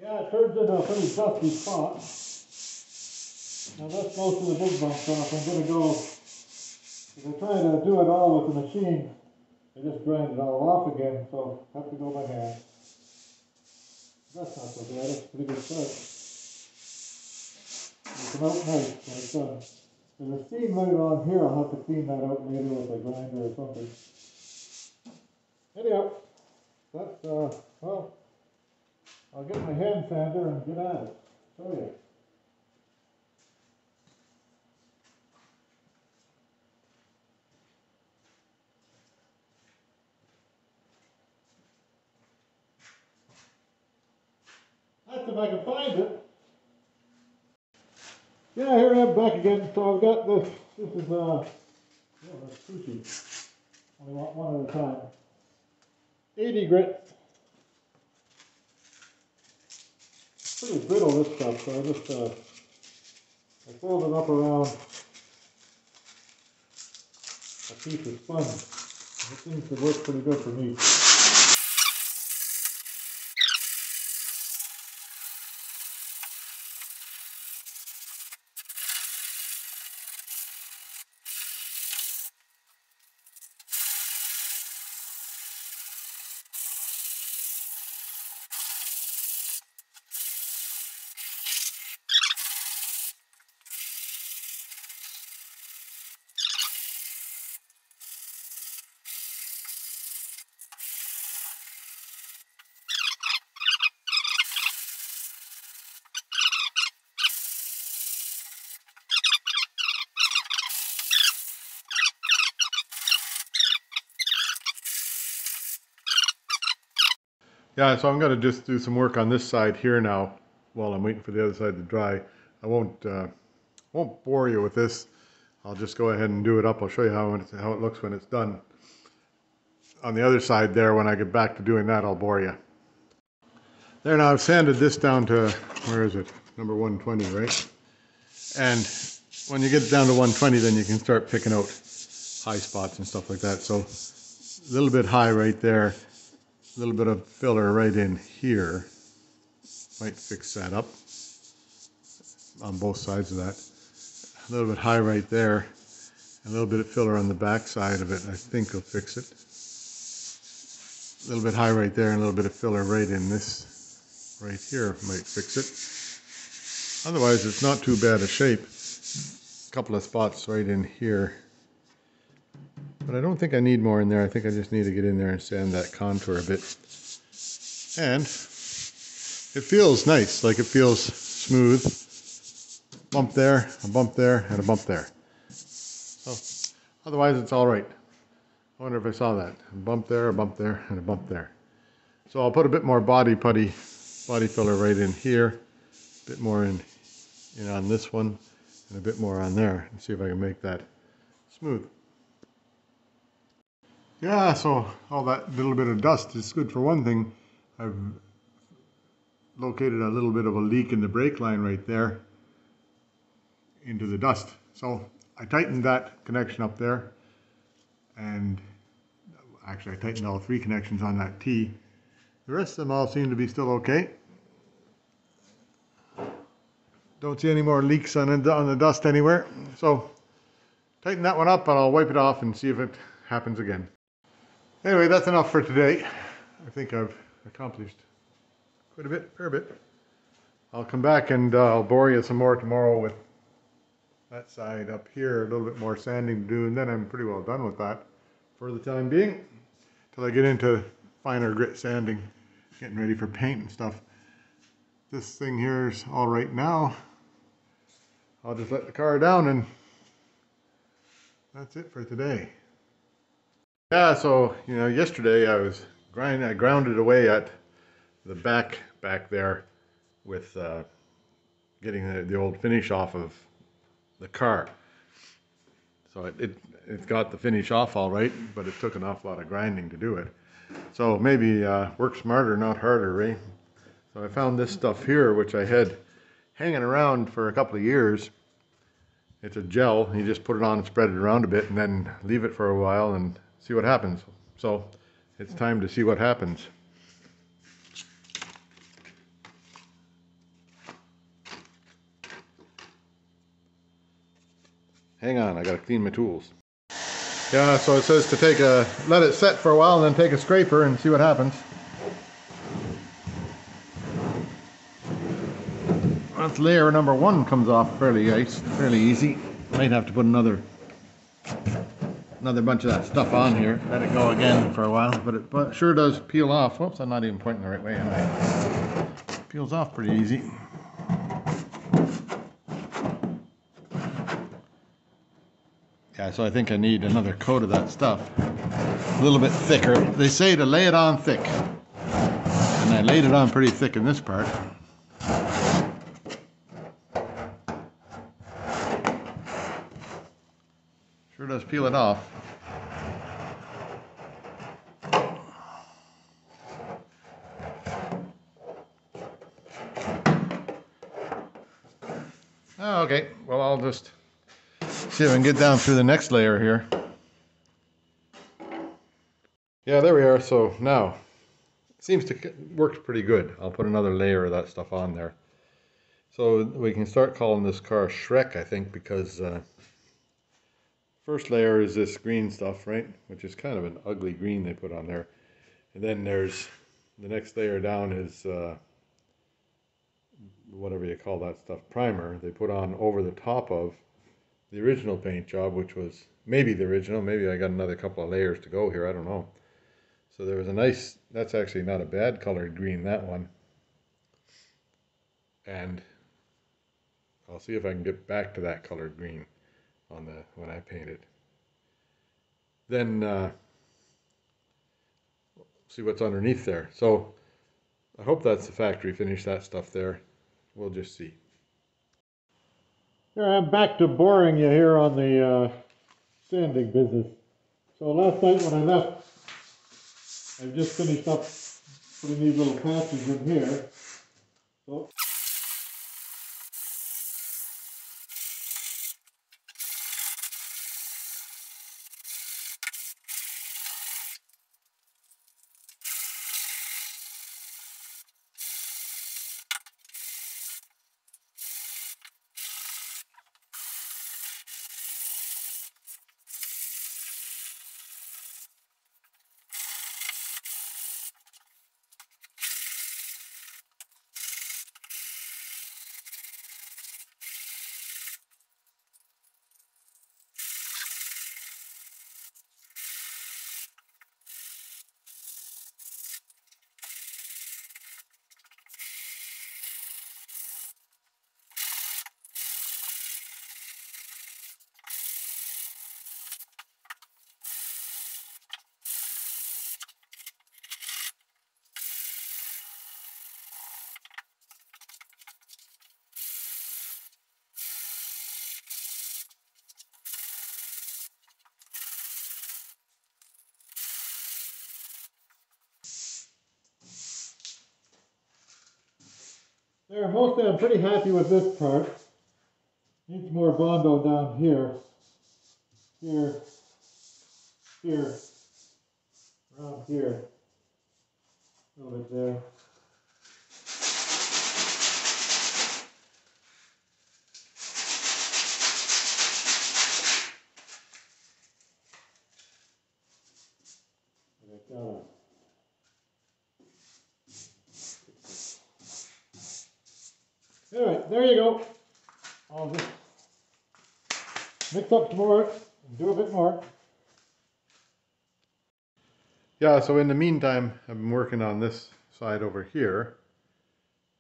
Yeah, it turns into a pretty dusty spot. Now that's most of the big bumps off. I'm going to go, if I try to do it all with the machine, I just grind it all off again, so I have to go by hand. That's not so bad, that's a pretty good start. It'll come out nice when it's done. There's a seam right on here, I'll have to clean that out later with a grinder or something. Anyhow, that's, well, I'll get my hand sander and get at it. Show you. That's if I can find it. Yeah, here I am back again. So I've got this. This is that's sushi. Only want one at a time. 80 grit. Pretty brittle this stuff, so I fold it up around a piece of sponge. It seems to work pretty good for me. Yeah, so I'm going to just do some work on this side here now while I'm waiting for the other side to dry. I won't bore you with this. I'll just go ahead and do it up. I'll show you how it looks when it's done. On the other side there, when I get back to doing that, I'll bore you. There, now I've sanded this down to, where is it? Number 120, right? And when you get down to 120, then you can start picking out high spots and stuff like that. So a little bit high right there. A little bit of filler right in here might fix that up on both sides of that. A little bit high right there, a little bit of filler on the back side of it, I think will fix it. A little bit high right there and a little bit of filler right in this right here might fix it. Otherwise it's not too bad a shape. A couple of spots right in here. But I don't think I need more in there. I think I just need to get in there and sand that contour a bit. And it feels nice, like it feels smooth. Bump there, a bump there, and a bump there. So otherwise it's all right. I wonder if I saw that. A bump there, and a bump there. So I'll put a bit more body filler right in here, a bit more in on this one, and a bit more on there, and see if I can make that smooth. Yeah, so all that little bit of dust is good for one thing. I've located a little bit of a leak in the brake line right there into the dust. So I tightened that connection up there, and actually I tightened all 3 connections on that T. The rest of them all seem to be still okay. Don't see any more leaks on the dust anywhere. So tighten that one up and I'll wipe it off and see if it happens again. Anyway, that's enough for today. I think I've accomplished quite a fair bit. I'll come back and I'll bore you some more tomorrow with that side up here, a little bit more sanding to do, and then I'm pretty well done with that for the time being, till I get into finer grit sanding, getting ready for paint and stuff. This thing here is all right now. I'll just let the car down and that's it for today. Yeah, so yesterday I grounded away at the back there with getting the old finish off of the car. So it got the finish off all right, but it took an awful lot of grinding to do it. So maybe work smarter, not harder, right? So I found this stuff here, which I had hanging around for a couple of years. It's a gel. You just put it on and spread it around a bit and then leave it for a while and see what happens. So it's time to see what happens. Hang on, I gotta clean my tools. Yeah, so it says to let it set for a while and then take a scraper and see what happens. That's layer number 1 comes off fairly easy. Might have to put another bunch of that stuff on here. Let it go again for a while, but it sure does peel off. Whoops, I'm not even pointing the right way anyway. Peels off pretty easy. Yeah, so I think I need another coat of that stuff. A little bit thicker. They say to lay it on thick. And I laid it on pretty thick in this part. Sure does peel it off. Oh, okay, well I'll just see if I can get down through the next layer here. Yeah, there we are. So now it seems to work pretty good. I'll put another layer of that stuff on there. So we can start calling this car Shrek, I think, because first layer is this green stuff, right? Which is kind of an ugly green they put on there. And then there's the next layer down is whatever you call that stuff, primer. They put on over the top of the original paint job, which was maybe the original. Maybe I got another couple of layers to go here. I don't know. So there was a nice, that's actually not a bad colored green, that one. And I'll see if I can get back to that colored green on when I paint it. Then see what's underneath there. So I hope that's the factory finish, that stuff there. We'll just see. Here I'm back to boring you here on the sanding business. So last night when I left, I just finished up putting these little patches in here. So There, mostly I'm pretty happy with this part. Needs more Bondo down here. Here. Here. Around here. A little bit there. Alright, there you go. I'll just mix up some more and do a bit more. Yeah, so in the meantime, I've been working on this side over here,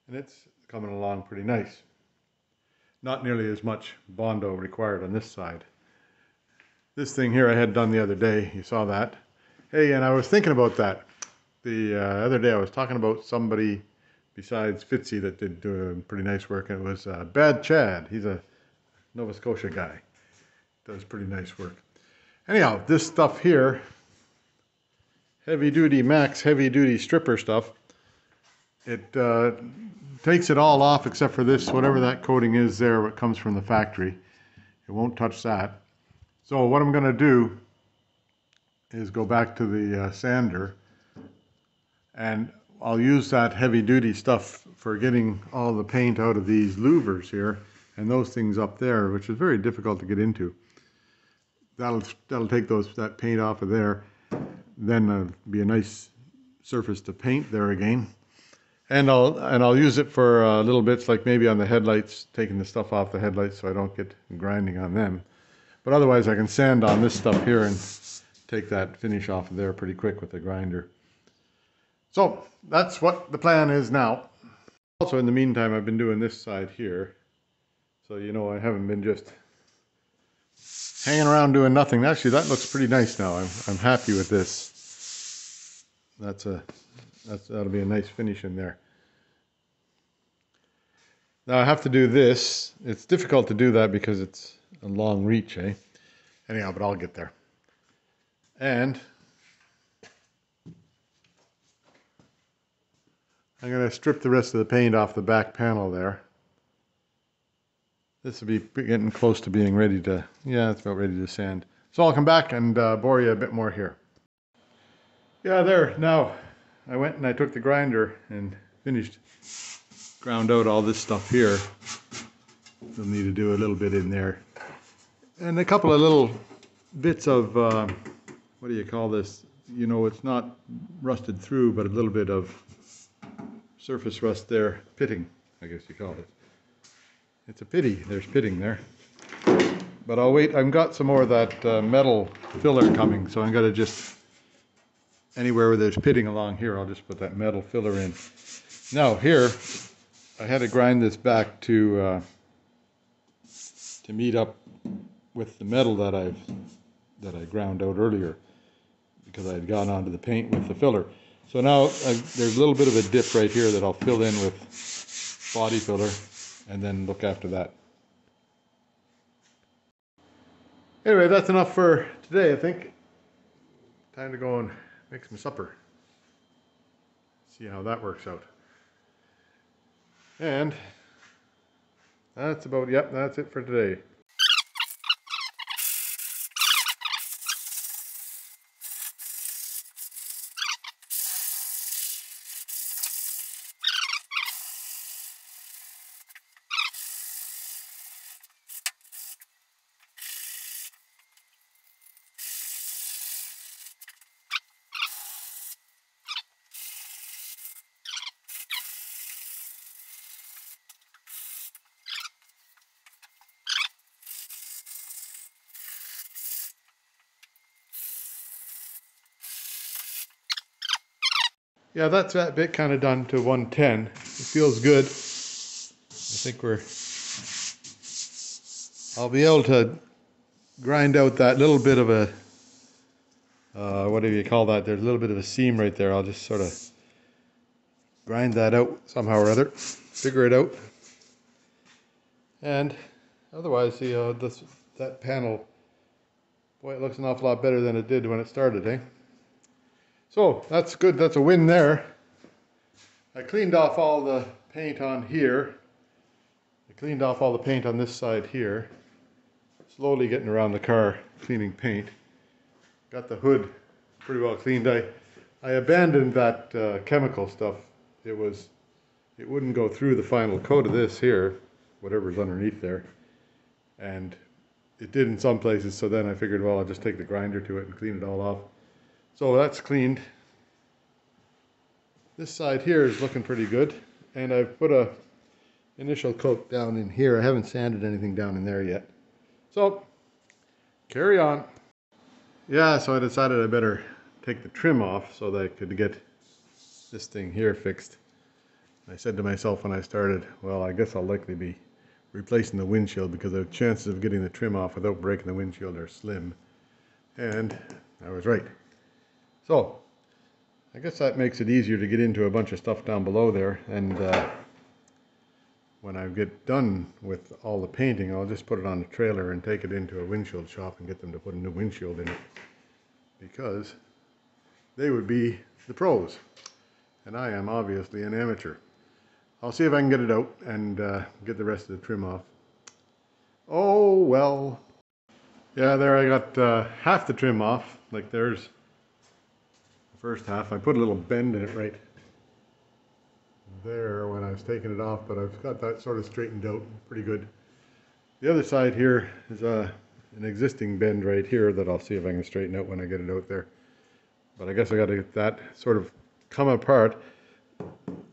and it's coming along pretty nice. Not nearly as much Bondo required on this side. This thing here I had done the other day, you saw that. Hey, and I was thinking about that. The other day I was talking about somebody besides Fitzy that did pretty nice work, and it was Bad Chad. He's a Nova Scotia guy. Does pretty nice work. Anyhow, this stuff here, heavy duty max, heavy duty stripper stuff, it takes it all off except for this, whatever that coating is there, what comes from the factory. It won't touch that. So what I'm going to do is go back to the sander, and I'll use that heavy duty stuff for getting all the paint out of these louvers here and those things up there, which is very difficult to get into. That'll take that paint off of there. Then be a nice surface to paint there again. And I'll use it for little bits, like maybe on the headlights, taking the stuff off the headlights so I don't get grinding on them. But otherwise I can sand on this stuff here and take that finish off of there pretty quick with the grinder. So that's what the plan is now. Also in the meantime I've been doing this side here. So you know I haven't been just hanging around doing nothing. Actually that looks pretty nice now. I'm happy with this. That'll be a nice finish in there. Now I have to do this. It's difficult to do that because it's a long reach, eh? Anyhow, but I'll get there. And I'm going to strip the rest of the paint off the back panel there. This will be getting close to being ready to, yeah, it's about ready to sand. So I'll come back and bore you a bit more here. Yeah, there, now I went and I took the grinder and ground out all this stuff here. We'll need to do a little bit in there. And a couple of little bits of, what do you call this? You know, it's not rusted through, but a little bit of surface rust there. Pitting, I guess you call it. It's a pity, there's pitting there. But I'll wait, I've got some more of that metal filler coming, so I'm gonna just, anywhere where there's pitting along here, I'll just put that metal filler in. Now here, I had to grind this back to meet up with the metal that I ground out earlier, because I had gone onto the paint with the filler. So now there's a little bit of a dip right here that I'll fill in with body filler and then look after that. Anyway, that's enough for today, I think. Time to go and make some supper. See how that works out. And that's that's it for today. Yeah, that's that bit kind of done to 110. It feels good. I think I'll be able to grind out that little bit of a, what do you call that? There's a little bit of a seam right there. I'll just sort of grind that out somehow or other, figure it out. And otherwise, that panel, boy, it looks an awful lot better than it did when it started, eh? So that's good. That's a win there. I cleaned off all the paint on here. I cleaned off all the paint on this side here. Slowly getting around the car, cleaning paint. Got the hood pretty well cleaned. I abandoned that chemical stuff. It wouldn't go through the final coat of this here, whatever's underneath there. And it did in some places, so then I figured, well, I'll just take the grinder to it and clean it all off. So that's cleaned. This side here is looking pretty good, and I've put a initial coat down in here. I haven't sanded anything down in there yet. So, carry on. Yeah, so I decided I better take the trim off so that I could get this thing here fixed. I said to myself when I started, well, I guess I'll likely be replacing the windshield because the chances of getting the trim off without breaking the windshield are slim. And I was right. So, I guess that makes it easier to get into a bunch of stuff down below there, and when I get done with all the painting, I'll just put it on a trailer and take it into a windshield shop and get them to put a new windshield in it, because they would be the pros, and I am obviously an amateur. I'll see if I can get it out and get the rest of the trim off. Oh well. Yeah, there I got half the trim off, like there's first half. I put a little bend in it right there when I was taking it off, but I've got that sort of straightened out pretty good. The other side here is an existing bend right here that I'll see if I can straighten out when I get it out there. But I guess I got to get that sort of come apart.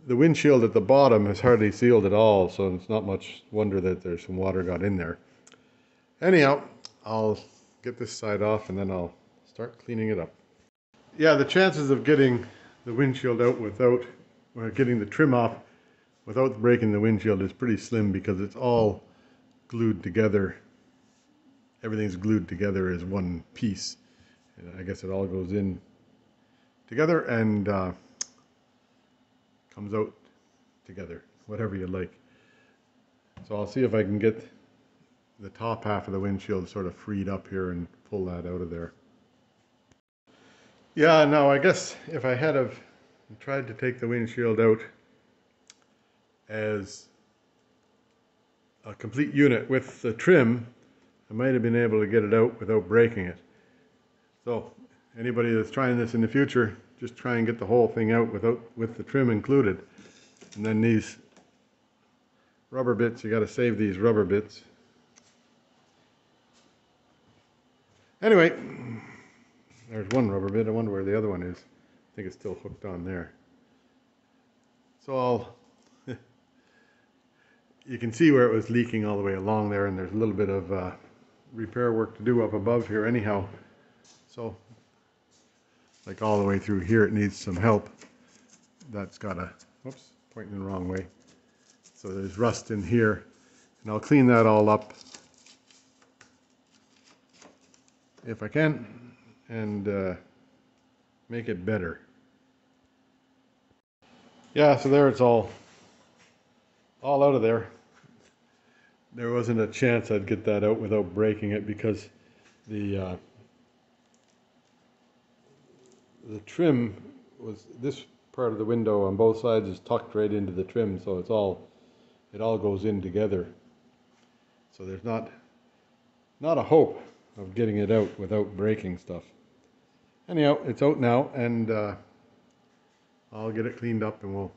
The windshield at the bottom is hardly sealed at all, so it's not much wonder that there's some water got in there. Anyhow, I'll get this side off and then I'll start cleaning it up. Yeah, the chances of getting the windshield out without, or getting the trim off without breaking the windshield is pretty slim because it's all glued together. Everything's glued together as one piece. And I guess it all goes in together and comes out together, whatever you like. So I'll see if I can get the top half of the windshield sort of freed up here and pull that out of there. Yeah, no, I guess if I had have tried to take the windshield out as a complete unit with the trim, I might have been able to get it out without breaking it. So anybody that's trying this in the future, just try and get the whole thing out with the trim included. And then these rubber bits, you got to save these rubber bits. Anyway, there's one rubber bit. I wonder where the other one is. I think it's still hooked on there. So you can see where it was leaking all the way along there, and there's a little bit of repair work to do up above here anyhow. So, like all the way through here, it needs some help. That's got a, whoops, pointing the wrong way. So there's rust in here, and I'll clean that all up if I can, and make it better. Yeah, so there it's all out of there. There wasn't a chance I'd get that out without breaking it because the trim was, this part of the window on both sides is tucked right into the trim, so it all goes in together. So there's not a hope of getting it out without breaking stuff. Anyhow, it's out now, and I'll get it cleaned up and we'll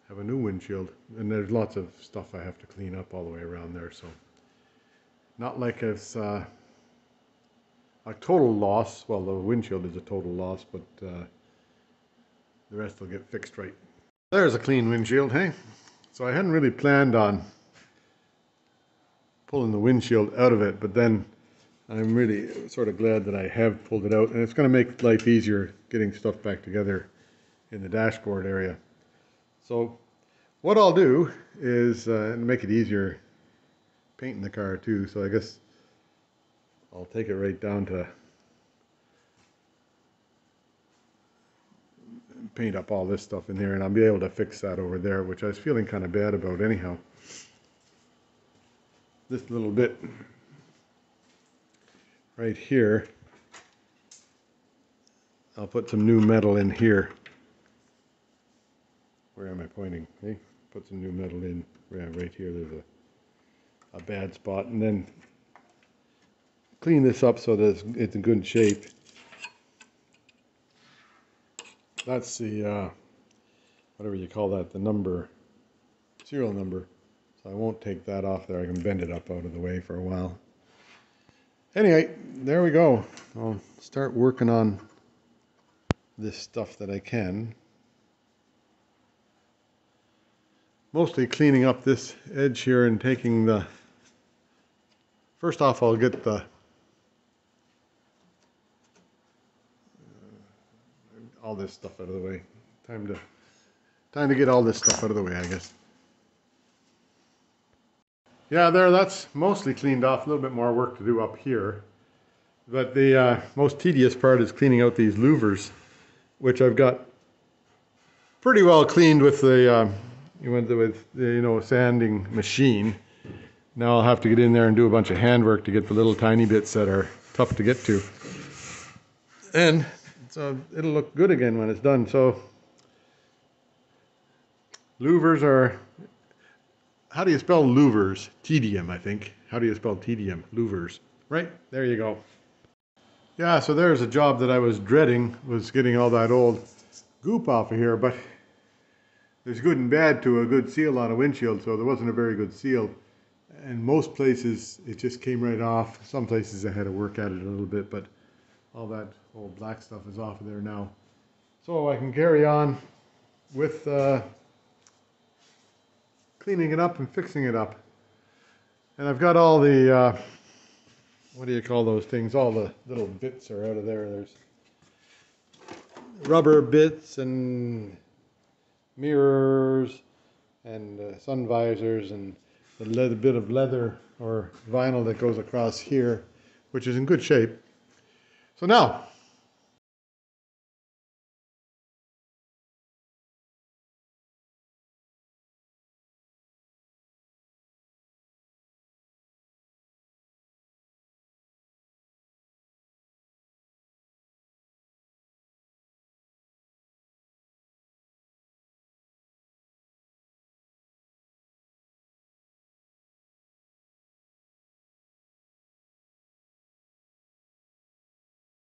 have a new windshield. And there's lots of stuff I have to clean up all the way around there, so not like it's a total loss. Well, the windshield is a total loss, but the rest will get fixed right. There's a clean windshield, hey? So I hadn't really planned on pulling the windshield out of it, but then I'm really sort of glad that I have pulled it out, and it's going to make life easier getting stuff back together in the dashboard area. So what I'll do is make it easier painting the car too, so I guess I'll take it right down to paint up all this stuff in there, and I'll be able to fix that over there, which I was feeling kind of bad about anyhow. This little bit right here, I'll put some new metal in here. Where am I pointing? Hey? put some new metal in. Yeah, right here there's a bad spot, and then clean this up so that it's in good shape. That's the whatever you call that, the number, serial number. So I won't take that off there. I can bend it up out of the way for a while. Anyway, there we go. I'll start working on this stuff that I can. Mostly cleaning up this edge here and taking the, first off I'll get the all this stuff out of the way. Time to get all this stuff out of the way, I guess. Yeah, that's mostly cleaned off. A little bit more work to do up here. But the most tedious part is cleaning out these louvers, which I've got pretty well cleaned with the sanding machine. Now I'll have to get in there and do a bunch of handwork to get the little tiny bits that are tough to get to. And so it'll look good again when it's done. So louvers are, how do you spell louvers? Tedium, I think. How do you spell tedium? Louvers. Right? There you go. Yeah, so there's a job that I was dreading, was getting all that old goop off of here, but there's good and bad to a good seal on a windshield, so there wasn't a very good seal. And most places, it just came right off. Some places I had to work at it a little bit, but all that old black stuff is off of there now. So I can carry on with cleaning it up and fixing it up. And I've got all the, what do you call those things? All the little bits are out of there. There's rubber bits and mirrors and sun visors and the bit of leather or vinyl that goes across here, which is in good shape. So now